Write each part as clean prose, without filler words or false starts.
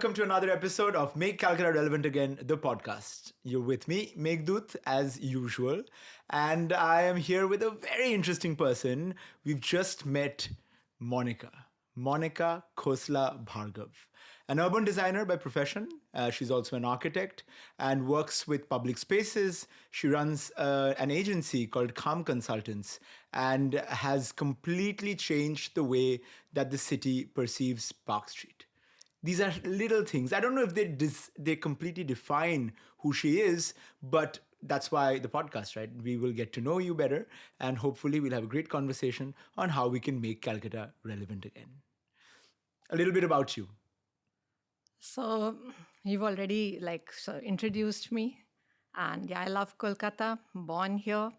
welcome to another episode of Make Calcutta Relevant Again, the podcast. You're with me, Meghdut, as usual, and I am here with a very interesting person. We've just met Monica Khosla Bhargava, an urban designer by profession. She's also an architect and works with public spaces. She runs an agency called Kham Consultants and has completely changed the way that the city perceives Park Street. These are little things. I don't know if they completely define who she is, but that's why the podcast, right? We will get to know you better, and hopefully we'll have a great conversation on how we can make Calcutta relevant again. A little bit about you. So you've already introduced me, and I love Kolkata. Born here,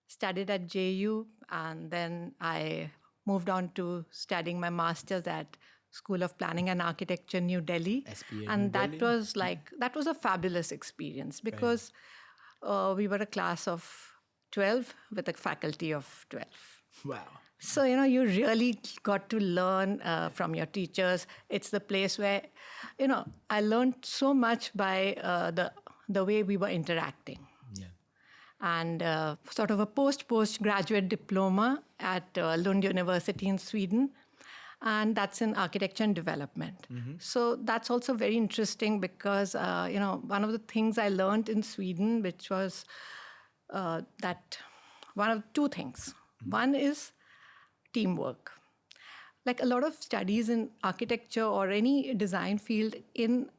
studied at JU, and then I moved on to studying my master's at School of Planning and Architecture, New Delhi. SPA, and New that Delhi. was a fabulous experience because we were a class of 12 with a faculty of 12. Wow. So, you really got to learn from your teachers. It's the place where, I learned so much by the way we were interacting. Yeah. And sort of a postgraduate diploma at Lund University in Sweden. And that's in architecture and development. Mm-hmm. So that's also very interesting because, one of the things I learned in Sweden, which was that one of two things. Mm-hmm. One is teamwork. Like a lot of studies in architecture or any design field in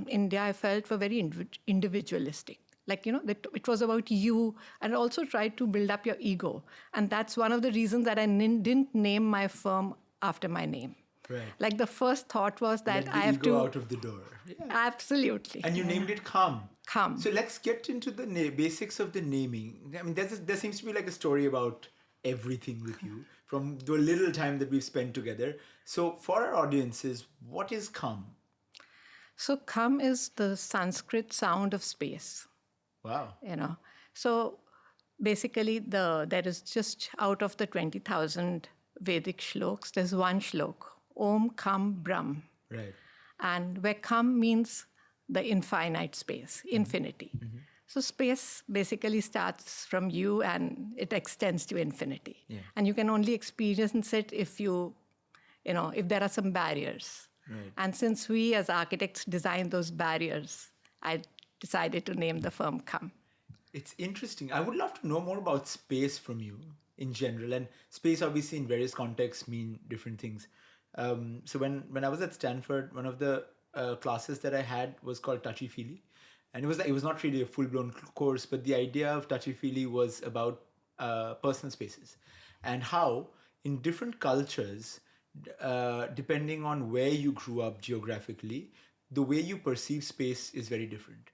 India, I felt were very individualistic. It was about you, and also tried to build up your ego. And that's one of the reasons that I didn't name my firm after my name. Right. Like the first thought was that Let I have to... out of the door. Yeah. Absolutely. And you named it Kham. Kham. So let's get into the basics of the naming. I mean, there seems to be like a story about everything with you from the little time that we've spent together. So for our audiences, what is Kham? So Kham is the Sanskrit sound of space. Wow. So basically there is just out of the 20,000 Vedic shloks, there's one shlok, Om Kham Brahm. Right. And where Kham means the infinite space, infinity. Mm-hmm. So space basically starts from you and it extends to infinity. Yeah. And you can only experience it if if there are some barriers. Right. And since we as architects design those barriers, I decided to name the firm Kham. It's interesting. I would love to know more about space from you in general. And space obviously in various contexts mean different things. So when I was at Stanford, one of the classes that I had was called Touchy Feely. And it was not really a full-blown course, but the idea of Touchy Feely was about personal spaces and how in different cultures, depending on where you grew up geographically, the way you perceive space is very different.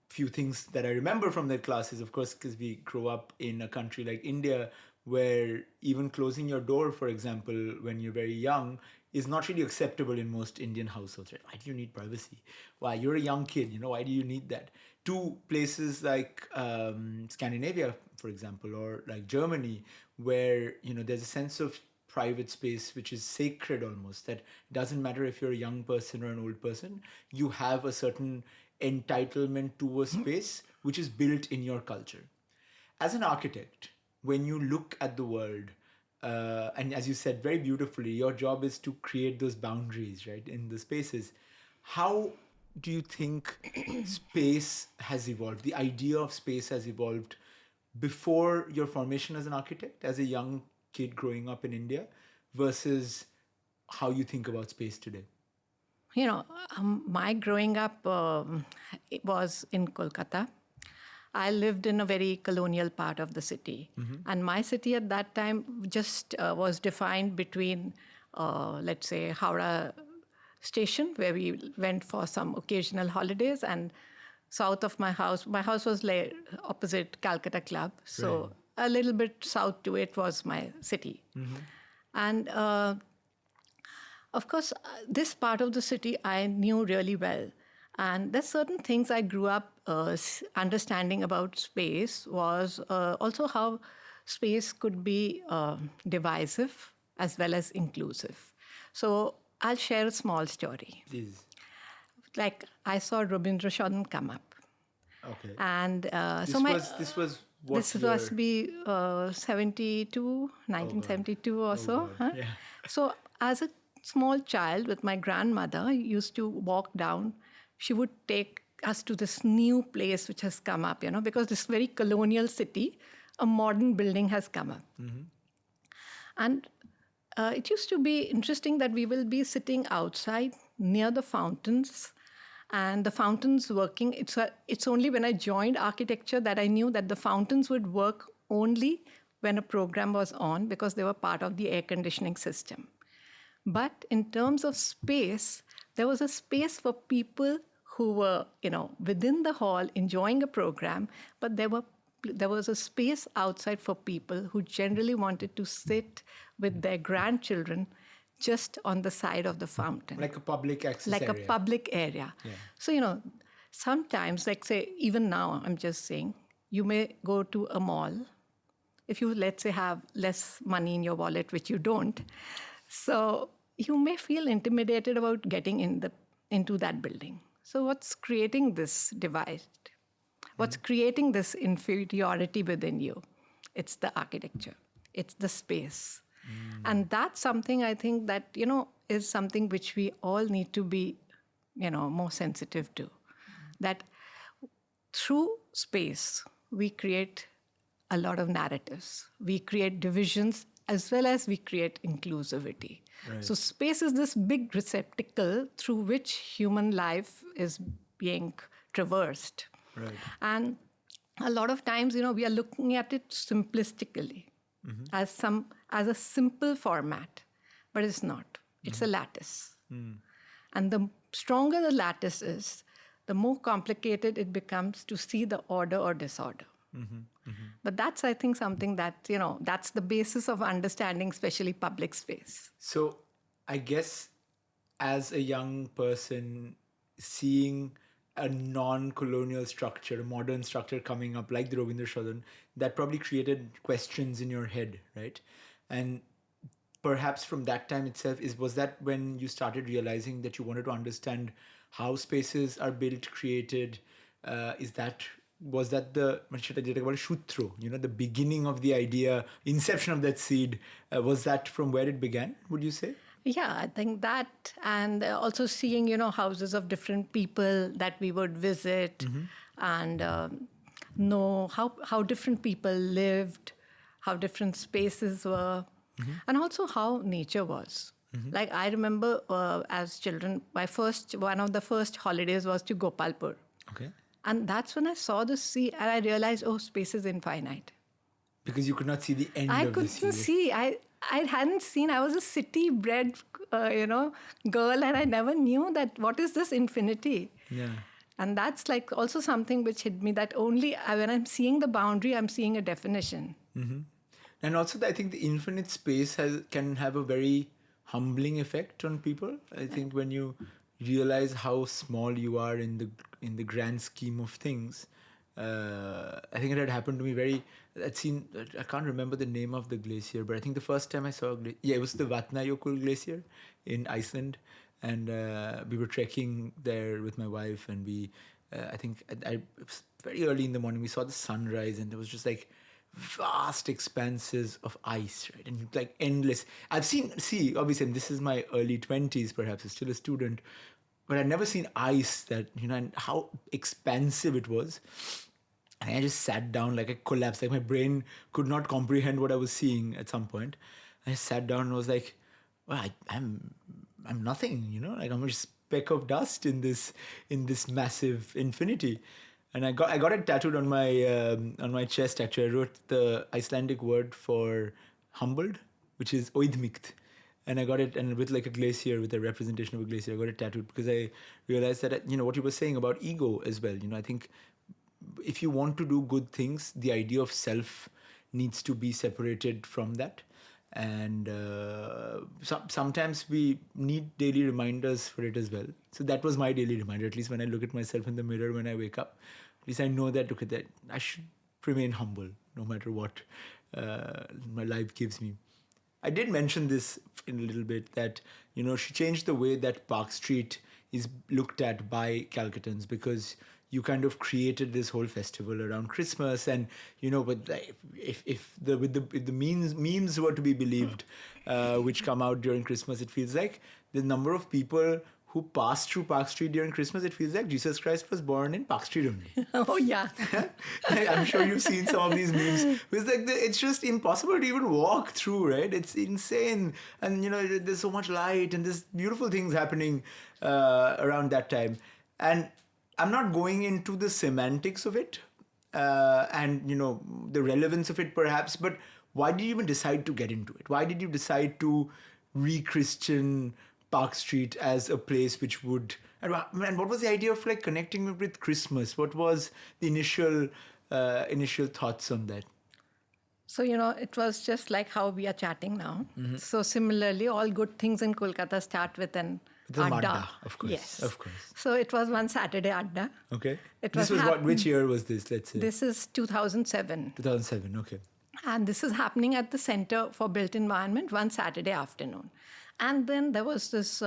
Few things that I remember from that class is, of course, because we grew up in a country like India, where even closing your door, for example, when you're very young, is not really acceptable in most Indian households. Right? Why do you need privacy? Why? You're a young kid, why do you need that? To places like Scandinavia, for example, or like Germany, where, there's a sense of private space which is sacred almost, that it doesn't matter if you're a young person or an old person, you have a certain entitlement to a space which is built in your culture. As an architect, when you look at the world, and as you said very beautifully, your job is to create those boundaries, right, in the spaces. How do you think space has evolved? The idea of space has evolved before your formation as an architect, as a young kid growing up in India, versus how you think about space today? My growing up it was in Kolkata. I lived in a very colonial part of the city. Mm-hmm. And my city at that time just was defined between, let's say, Howrah station, where we went for some occasional holidays, and south of my house was opposite Calcutta Club. So a little bit south to it was my city. Mm-hmm. And of course, this part of the city I knew really well. And there's certain things I grew up understanding about space was also how space could be divisive as well as inclusive. So I'll share a small story. Please. Like I saw Rabindra Sadan come up. Okay. And This was what this year? must be 72, Oh, God. 1972 or Oh, so. God. Huh? Yeah. So as a small child with my grandmother, I used to walk down. She would take us to this new place which has come up, because this very colonial city, a modern building has come up. And it used to be interesting that we will be sitting outside near the fountains, and the fountains working. It's only when I joined architecture that I knew that the fountains would work only when a program was on, because they were part of the air conditioning system. But in terms of space, there was a space for people who were, within the hall enjoying a program, but there was a space outside for people who generally wanted to sit with their grandchildren just on the side of the fountain. Like a public access Like area. a public area. Yeah. So, sometimes, like say, even now, I'm just saying, you may go to a mall. If you, let's say, have less money in your wallet, which you don't, so you may feel intimidated about getting into that building. So what's creating this divide? What's creating this inferiority within you? It's the architecture. It's the space. And that's something I think that, is something which we all need to be, more sensitive to. That through space, we create a lot of narratives. We create divisions as well as we create inclusivity. Right. So space is this big receptacle through which human life is being traversed. Right. And a lot of times, we are looking at it simplistically as a simple format, but it's not. It's a lattice. And the stronger the lattice is, the more complicated it becomes to see the order or disorder. But that's, I think, something that, that's the basis of understanding, especially public space. So I guess as a young person, seeing a non-colonial structure, a modern structure coming up like the Rabindra Sadan, that probably created questions in your head, right? And perhaps from that time itself, was that when you started realizing that you wanted to understand how spaces are built, created? Was that the shutro, the beginning of the idea, inception of that seed? Was that from where it began, would you say? Yeah, I think that, and also seeing, houses of different people that we would visit, and know how different people lived, how different spaces were, and also how nature was. Like I remember as children, one of the first holidays was to Gopalpur. Okay. And that's when I saw the sea and I realized, space is infinite. Because you could not see the end I of the sea. couldn't see. I hadn't seen. I was a city-bred, girl, and I never knew that what is this infinity. Yeah. And that's like also something which hit me, that only when I'm seeing the boundary, I'm seeing a definition. And also, I think the infinite space can have a very humbling effect on people. I think when you realize how small you are in the grand scheme of things. I think it had happened to me I can't remember the name of the glacier, but I think the first time I saw it was the Vatnajökull glacier in Iceland. And we were trekking there with my wife, and it was very early in the morning, we saw the sunrise, and there was just like vast expanses of ice, right? And like endless. Obviously, and this is my early 20s, perhaps, I'm still a student, but I'd never seen ice that, and how expansive it was. And I just sat down, like I collapsed, like my brain could not comprehend what I was seeing at some point. I sat down and was like, well, I'm nothing, like I'm a speck of dust in this massive infinity. And I got it tattooed on my chest. Actually, I wrote the Icelandic word for humbled, which is oidmikt. And I got it, and with like a glacier, with a representation of a glacier, I got it tattooed because I realized that, what you were saying about ego as well. I think if you want to do good things, the idea of self needs to be separated from that. And sometimes we need daily reminders for it as well. So that was my daily reminder, at least when I look at myself in the mirror when I wake up. At least I know that, okay, that I should remain humble no matter what my life gives me. I did mention this in a little bit that, she changed the way that Park Street is looked at by Calcuttans, because you kind of created this whole festival around Christmas, and but if the memes were to be believed, which come out during Christmas, it feels like the number of people who passed through Park Street during Christmas, it feels like Jesus Christ was born in Park Street only. Oh, yeah. I'm sure you've seen some of these memes. It's like it's just impossible to even walk through, right? It's insane. And, there's so much light and there's beautiful things happening around that time. And I'm not going into the semantics of it and, the relevance of it perhaps, but why did you even decide to get into it? Why did you decide to re-Christian Park Street as a place which would, and what was the idea of like connecting it with Christmas? What was the initial thoughts on that? So, it was just like how we are chatting now. Mm-hmm. So similarly, all good things in Kolkata start with an adda. Of course. Yes. Of course. So it was one Saturday adda. Okay. Which year was this, let's say? This is 2007. 2007, okay. And this is happening at the Center for Built Environment one Saturday afternoon. And then there was this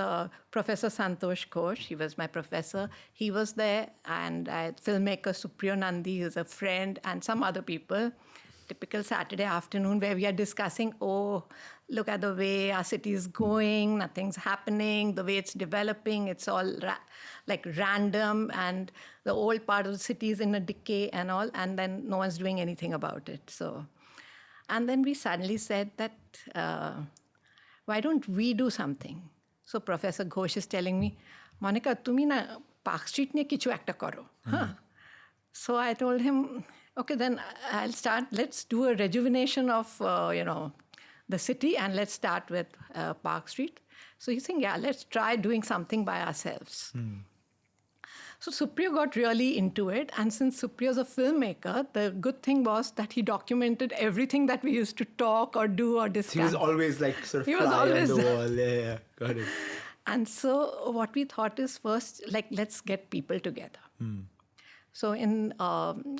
Professor Santosh Ghosh. He was my professor. He was there. And filmmaker Supriyo Nandi is a friend, and some other people. Typical Saturday afternoon where we are discussing, look at the way our city is going. Nothing's happening. The way it's developing, it's all random. And the old part of the city is in a decay and all. And then no one's doing anything about it. So, and then we suddenly said that... why don't we do something? So Professor Ghosh is telling me, Monica, tumi na Park Street niye kichu ekta karo. So I told him, okay, then I'll start. Let's do a rejuvenation of, the city, and let's start with Park Street. So he's saying, yeah, let's try doing something by ourselves. So Supriyo got really into it. And since Supriyo's a filmmaker, the good thing was that he documented everything that we used to talk or do or discuss. He was always fly on the wall. Yeah, got it. And so what we thought is first, let's get people together. So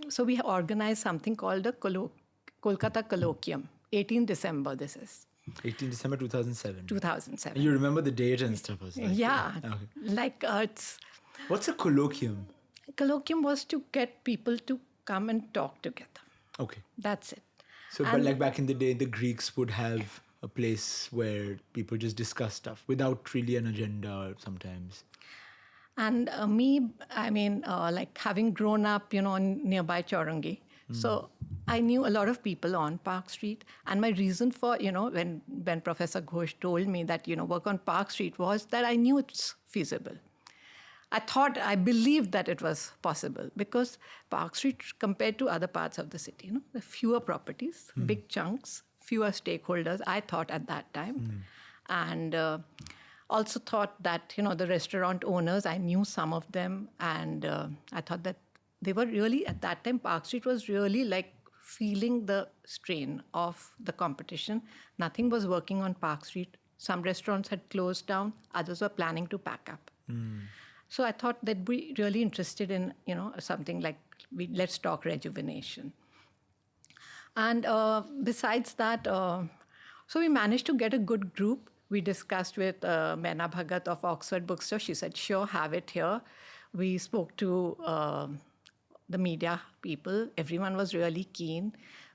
so we organized something called the Kolkata colloquium. 18 December this is. 18 December 2007. 2007. You remember the date and stuff? Yeah. Okay. It's... What's a colloquium? Colloquium was to get people to come and talk together. Okay. That's it. So, but like back in the day, the Greeks would have a place where people just discuss stuff without really an agenda sometimes. And having grown up, in nearby Chaurangi, so I knew a lot of people on Park Street. And my reason for, when Professor Ghosh told me that, work on Park Street was that I knew it's feasible. I believed that it was possible because Park Street, compared to other parts of the city, there are fewer properties, big chunks, fewer stakeholders, I thought at that time. And also thought that, the restaurant owners, I knew some of them. And I thought that they were really, at that time, Park Street was really feeling the strain of the competition. Nothing was working on Park Street. Some restaurants had closed down. Others were planning to pack up. So I thought they'd be really interested in, something like, let's talk rejuvenation. And besides that, so we managed to get a good group. We discussed with Meena Bhagat of Oxford Bookstore. She said, sure, have it here. We spoke to the media people. Everyone was really keen.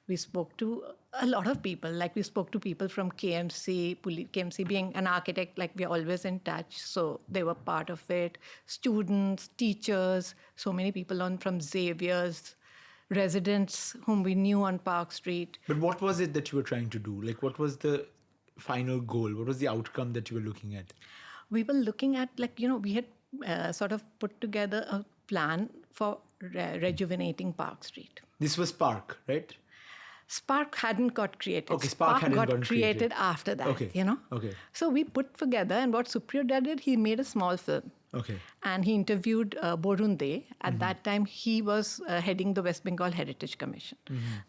We spoke to a lot of people. We spoke to people from KMC, KMC being an architect, we're always in touch. So they were part of it. Students, teachers, so many people from Xavier's, residents whom we knew on Park Street. But what was it that you were trying to do? What was the final goal? What was the outcome that you were looking at? We were looking at, we had sort of put together a plan for rejuvenating Park Street. This was Park, right? Spark hadn't got created. Okay, Spark hadn't got created after that, Okay. Okay. So we put together, and what Supriyo did, he made a small film. Okay. And he interviewed Borun De. At that time, he was heading the West Bengal Heritage Commission.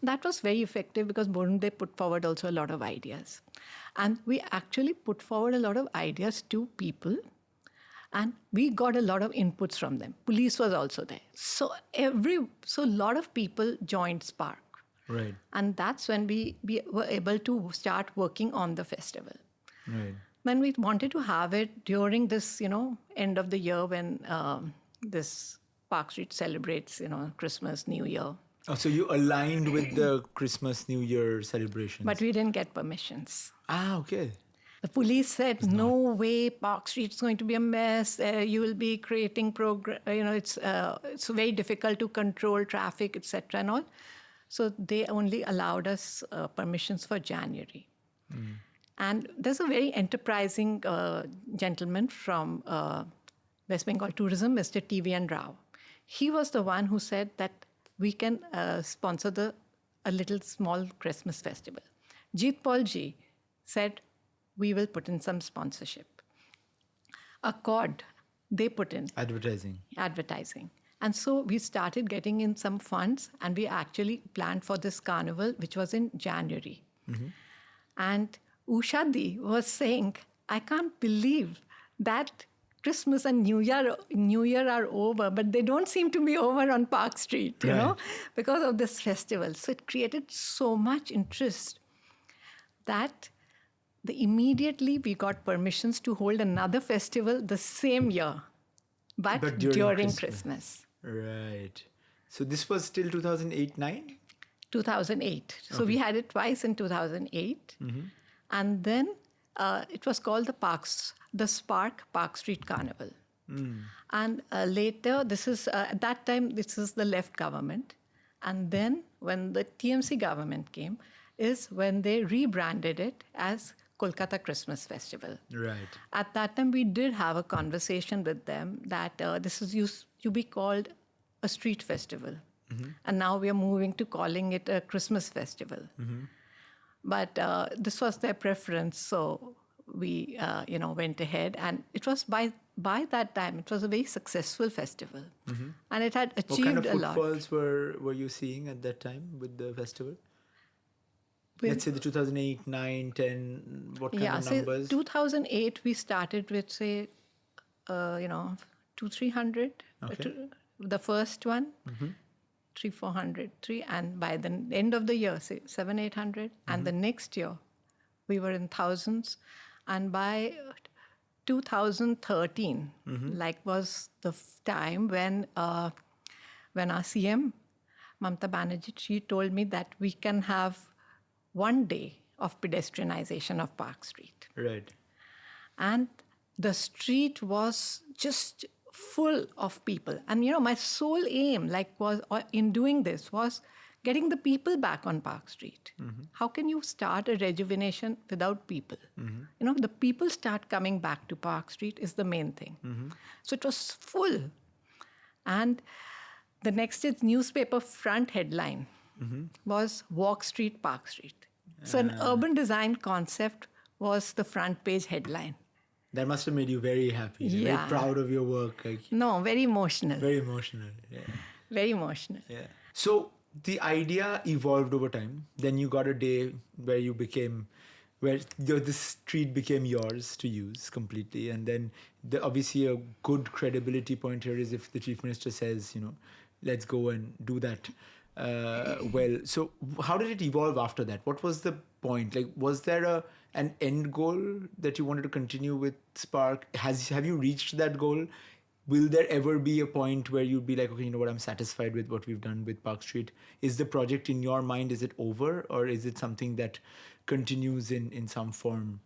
That was very effective because Borun De put forward also a lot of ideas. And we actually put forward a lot of ideas to people. And we got a lot of inputs from them. Police was also there. So a lot of people joined Spark. Right. And that's when we were able to start working on the festival. Right. Then we wanted to have it during this, end of the year when this Park Street celebrates, Christmas, New Year. Oh, so you aligned with the Christmas, New Year celebrations. But we didn't get permissions. Ah, okay. The police said, no way, Park Street's going to be a mess. You will be creating it's very difficult to control traffic, etc. and all. So they only allowed us permissions for January. And there's a very enterprising gentleman from West Bengal Tourism, Mr. T.V.N. Rao. He was the one who said that we can sponsor a little small Christmas festival. Jeet Paul Ji said, we will put in some sponsorship. Accord, they put in advertising. And so we started getting in some funds, and we actually planned for this carnival, which was in January. And Ushadi was saying, I can't believe that Christmas and New Year are over, but they don't seem to be over on Park Street, because of this festival. So it created so much interest that immediately we got permissions to hold another festival the same year, but during Christmas. Right. So this was till 2008-9? 2008. Okay. So we had it twice in 2008. And then it was called the Spark Park Street Carnival. And later, at that time, this is the left government. And then when the TMC government came, is when they rebranded it as Kolkata Christmas Festival. Right. At that time, we did have a conversation with them that this is used to be called a street festival. And now we are moving to calling it a Christmas festival. But this was their preference, so we, went ahead. And it was by that time, it was a very successful festival. And it had achieved a lot. What kind of footfalls were you seeing at that time with the festival? Let's say the 2008, 9, 10, what kind of numbers? 2008, we started with, say, 200-300. Okay. The first one, 300-400, and by the end of the year, say 700-800. And the next year, we were in thousands. And by 2013, was the time when our CM, Mamata Banerjee, she told me that we can have one day of pedestrianization of Park Street. Right. And the street was just full of people. And, my sole aim, in doing this, was getting the people back on Park Street. How can you start a rejuvenation without people? The people start coming back to Park Street is the main thing. So it was full. And the next newspaper front headline was Walk Street, Park Street. So an urban design concept was the front page headline. That must have made you very happy, very proud of your work. No, very emotional. Very emotional, yeah. Very emotional. Yeah. So the idea evolved over time. Then you got a day where the street became yours to use completely. And then obviously a good credibility point here is if the Chief Minister says, let's go and do that. So how did it evolve after that? What was the point? Was there an end goal that you wanted to continue with Spark? Have you reached that goal? Will there ever be a point where you'd be like, okay, you know what, I'm satisfied with what we've done with Park Street? Is the project in your mind, is it over, or is it something that continues in some form?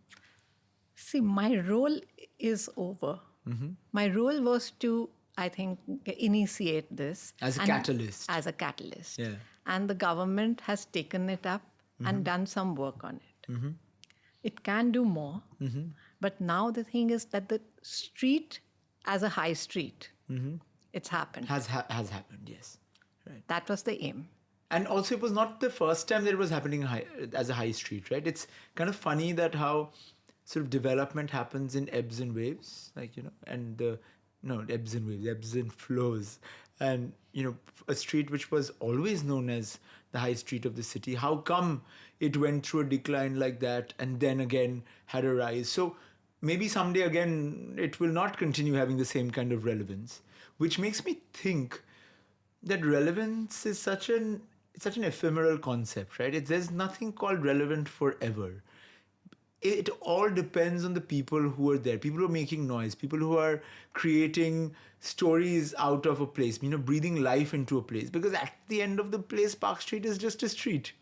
See, my role is over. My role was to, I think, initiate this. As a catalyst. As a catalyst. Yeah. And the government has taken it up and done some work on it. It can do more. But now the thing is that the street as a high street, it's happened. Has happened, yes. Right. That was the aim. And also it was not the first time that it was happening as a high street, right? It's kind of funny that how sort of development happens in ebbs and waves, ebbs and flows. And, a street which was always known as the high street of the city, how come it went through a decline like that and then again had a rise? So maybe someday again, it will not continue having the same kind of relevance, which makes me think that relevance is such an such an ephemeral concept, right? There's nothing called relevant forever. It all depends on the people who are there, people who are making noise, people who are creating stories out of a place, breathing life into a place. Because at the end of the place, Park Street is just a street.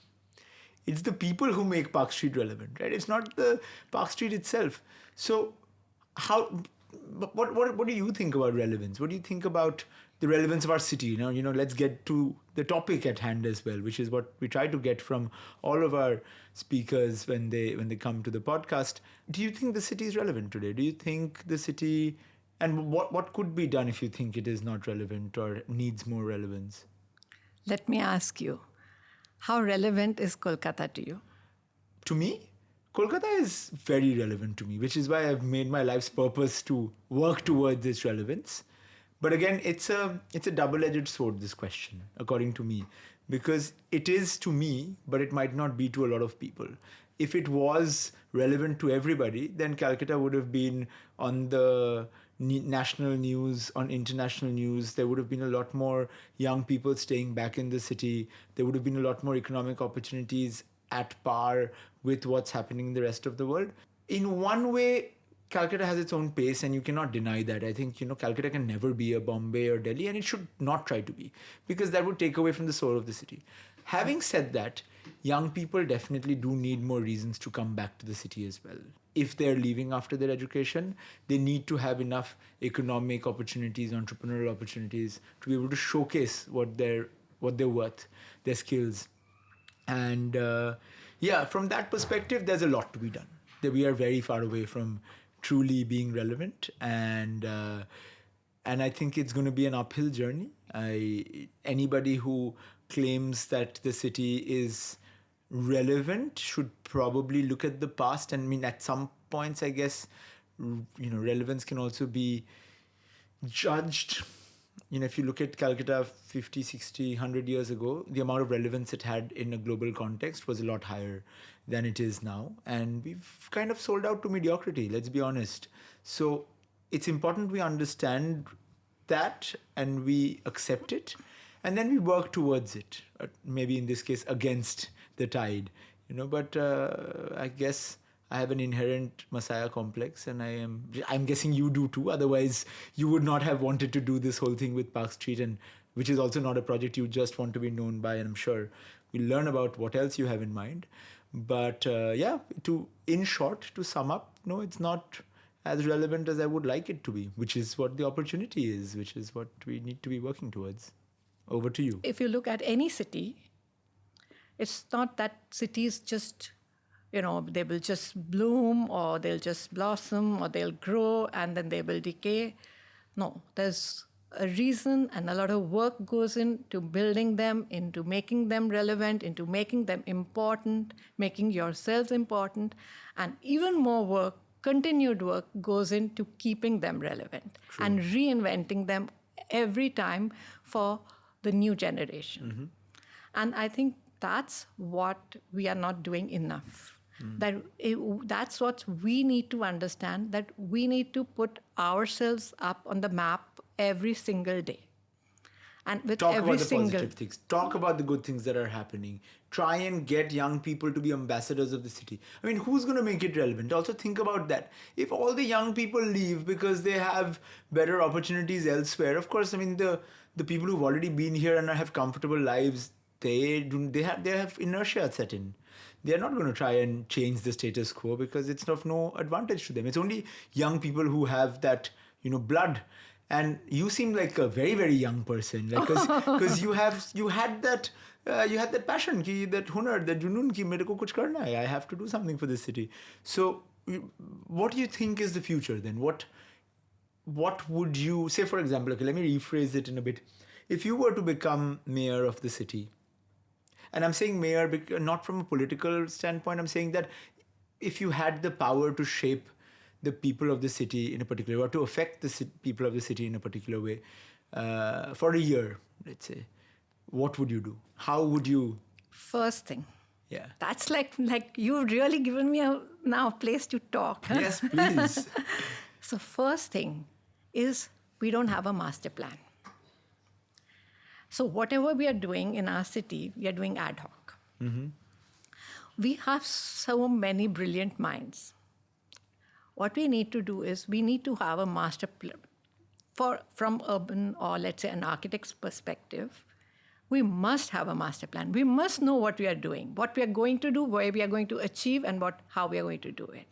It's the people who make Park Street relevant, right? It's not the Park Street itself. So, how? What do you think about relevance? What do you think about the relevance of our city? Let's get to the topic at hand as well, which is what we try to get from all of our speakers when they come to the podcast. Do you think the city is relevant today? Do you think the city, and what could be done if you think it is not relevant or needs more relevance? Let me ask you, how relevant is Kolkata to you? To me, Kolkata is very relevant to me, which is why I've made my life's purpose to work towards this relevance. But again, it's a double-edged sword, this question, according to me, because it is to me, but it might not be to a lot of people. If it was relevant to everybody, then Calcutta would have been on the national news, on international news. There would have been a lot more young people staying back in the city. There would have been a lot more economic opportunities at par with what's happening in the rest of the world. In one way, Calcutta has its own pace, and you cannot deny that. I think, Calcutta can never be a Bombay or Delhi, and it should not try to be, because that would take away from the soul of the city. Having said that, young people definitely do need more reasons to come back to the city as well. If they're leaving after their education, they need to have enough economic opportunities, entrepreneurial opportunities to be able to showcase what they're worth, their skills. And from that perspective, there's a lot to be done. That we are very far away from truly being relevant, and I think it's going to be an uphill journey. Anybody who claims that the city is relevant should probably look at the past. And I mean, at some points, I guess, relevance can also be judged. If you look at Calcutta 50, 60, 100 years ago, the amount of relevance it had in a global context was a lot higher than it is now. And we've kind of sold out to mediocrity, let's be honest. So it's important we understand that and we accept it, and then we work towards it. Maybe in this case, against the tide. But I guess I have an inherent messiah complex, and I'm guessing you do too. Otherwise, you would not have wanted to do this whole thing with Park Street, and which is also not a project you just want to be known by. And I'm sure we'll learn about what else you have in mind. But in short, to sum up, no, it's not as relevant as I would like it to be, which is what the opportunity is, which is what we need to be working towards. Over to you. If you look at any city, it's not that cities just, they will just bloom, or they'll just blossom, or they'll grow and then they will decay. No, there's a reason, and a lot of work goes into building them, into making them relevant, into making them important, making yourselves important, and even more work, continued work, goes into keeping them relevant. True. And reinventing them every time for the new generation. And I think that's what we are not doing enough. That's what we need to understand, that we need to put ourselves up on the map every single day. And with talk about the positive things. Talk about the good things that are happening. Try and get young people to be ambassadors of the city. I mean, who's going to make it relevant? Also think about that. If all the young people leave because they have better opportunities elsewhere, of course, I mean, the people who've already been here and have comfortable lives, they have inertia set in. They're not going to try and change the status quo because it's of no advantage to them. It's only young people who have that, blood. And you seem like a very, very young person, because you had that passion, that hunar, that junoon ki mere ko kuch karna hai. I have to do something for this city. So, what do you think is the future then? What would you say, for example? Okay, let me rephrase it in a bit. If you were to become mayor of the city, and I'm saying mayor not from a political standpoint, I'm saying that if you had the power to shape the people of the city in a particular way, or to affect the people of the city in a particular way, for a year, let's say, what would you do? How would you? First thing. Yeah. That's like you've really given me now a place to talk. Huh? Yes, please. So first thing is, we don't have a master plan. So whatever we are doing in our city, we are doing ad hoc. We have so many brilliant minds. What we need to do is we need to have a master plan from urban or let's say an architect's perspective. We must have a master plan. We must know what we are doing, what we are going to do, where we are going to achieve, and how we are going to do it.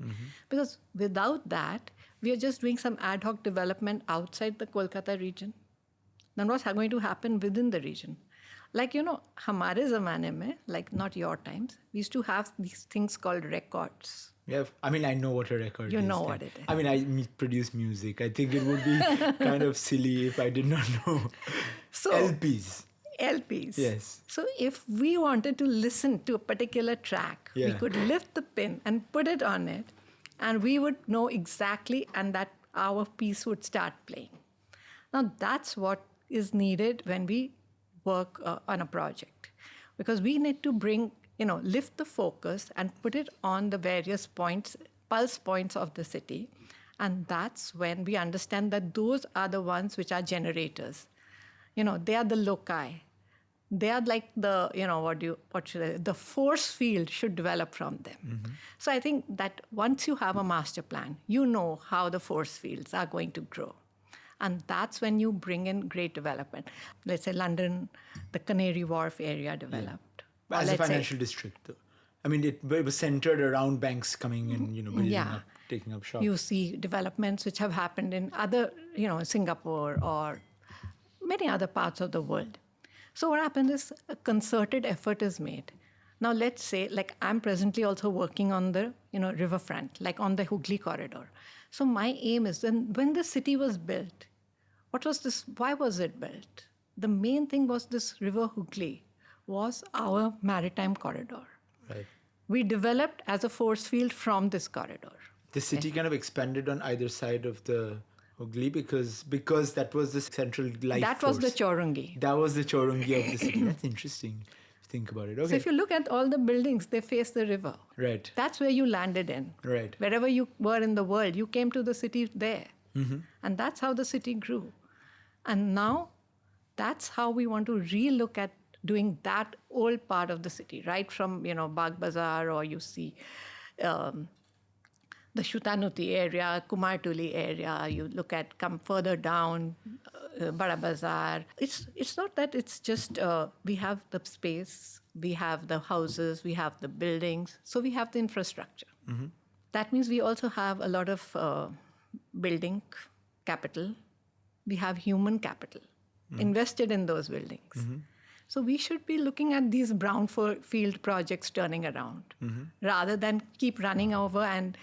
Because without that, we are just doing some ad hoc development outside the Kolkata region. Then what's going to happen within the region? Like, हमारे ज़माने में, like not your times, we used to have these things called records. Yeah, I mean, I know what a record is. You know what it is. I mean, I produce music. I think it would be kind of silly if I did not know. So, LPs. LPs. Yes. So if we wanted to listen to a particular track, we could lift the pin and put it on it, and we would know exactly, and that our piece would start playing. Now, that's what is needed when we work on a project, because we need to lift the focus and put it on the various points, pulse points of the city. And that's when we understand that those are the ones which are generators. They are the loci. They are like the, the force field should develop from them. So I think that once you have a master plan, you know how the force fields are going to grow. And that's when you bring in great development. Let's say London, the Canary Wharf area developed. Yeah. As a financial district, though. I mean, it was centered around banks coming in, building up, taking up shop. You see developments which have happened in other, Singapore or many other parts of the world. So what happens is a concerted effort is made. Now, let's say, like I'm presently also working on the, riverfront, like on the Hugli corridor. So my aim is when the city was built, why was it built? The main thing was this river Hugli was our maritime corridor. Right. We developed as a force field from this corridor. The city kind of expanded on either side of the Hugli because that was the central life That force. was the Chorungi. That was the Chorungi of the city. That's interesting. Think about it. Okay. So if you look at all the buildings, they face the river. Right. That's where you landed in. Right. Wherever you were in the world, you came to the city there. And that's how the city grew. And now, that's how we want to re-look at doing that old part of the city, right from, Bagh Bazaar, or you see the Shutanuti area, Kumartuli area. You come further down, Bada Bazaar. It's not that it's just we have the space, we have the houses, we have the buildings, so we have the infrastructure. That means we also have a lot of building capital. We have human capital invested in those buildings. So we should be looking at these brownfield projects turning around rather than keep running over and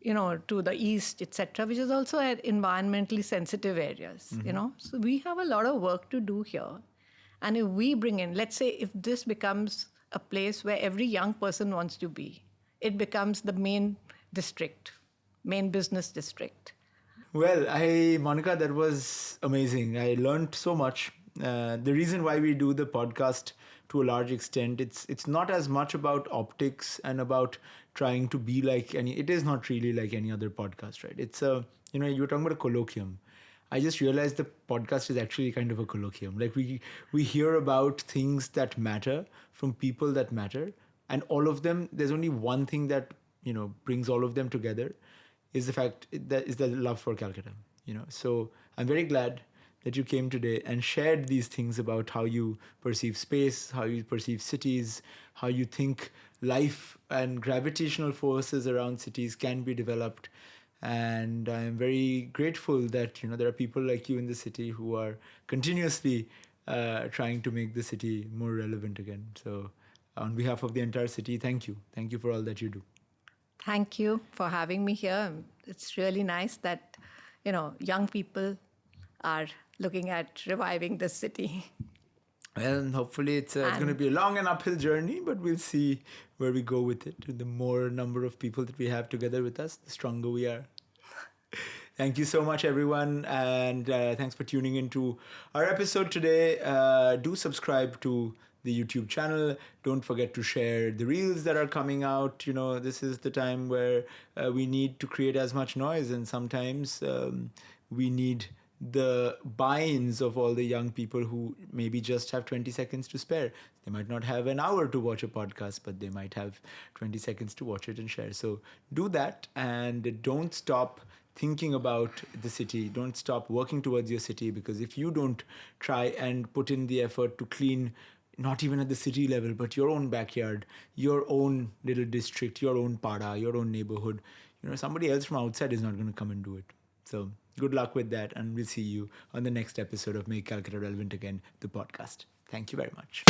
to the east, etc., which is also at environmentally sensitive areas, So we have a lot of work to do here. And if we bring in, let's say if this becomes a place where every young person wants to be, it becomes the main district, main business district. Well, Monica, that was amazing. I learned so much. The reason why we do the podcast to a large extent, it's not as much about optics and about trying to be like it is not really like any other podcast, right? It's you were talking about a colloquium. I just realized the podcast is actually kind of a colloquium. Like we hear about things that matter from people that matter, and all of them, there's only one thing that, brings all of them together, is the fact that is the love for Calcutta, So I'm very glad that you came today and shared these things about how you perceive space, how you perceive cities, how you think life and gravitational forces around cities can be developed. And I'm very grateful that, there are people like you in the city who are continuously trying to make the city more relevant again. So on behalf of the entire city, thank you. Thank you for all that you do. Thank you for having me here. It's really nice that, young people are looking at reviving the city. Well, and hopefully it's going to be a long and uphill journey, but we'll see where we go with it. The more number of people that we have together with us, the stronger we are. Thank you so much, everyone. And thanks for tuning into our episode today. Do subscribe to the YouTube channel. Don't forget to share the reels that are coming out. This is the time where we need to create as much noise, and sometimes we need the buy-ins of all the young people who maybe just have 20 seconds to spare. They might not have an hour to watch a podcast, but they might have 20 seconds to watch it and share. So do that, and don't stop thinking about the city. Don't stop working towards your city, because if you don't try and put in the effort to clean, not even at the city level, but your own backyard, your own little district, your own pada, your own neighborhood, somebody else from outside is not going to come and do it. So good luck with that, and we'll see you on the next episode of Make Calcutta Relevant Again, the podcast. Thank you very much.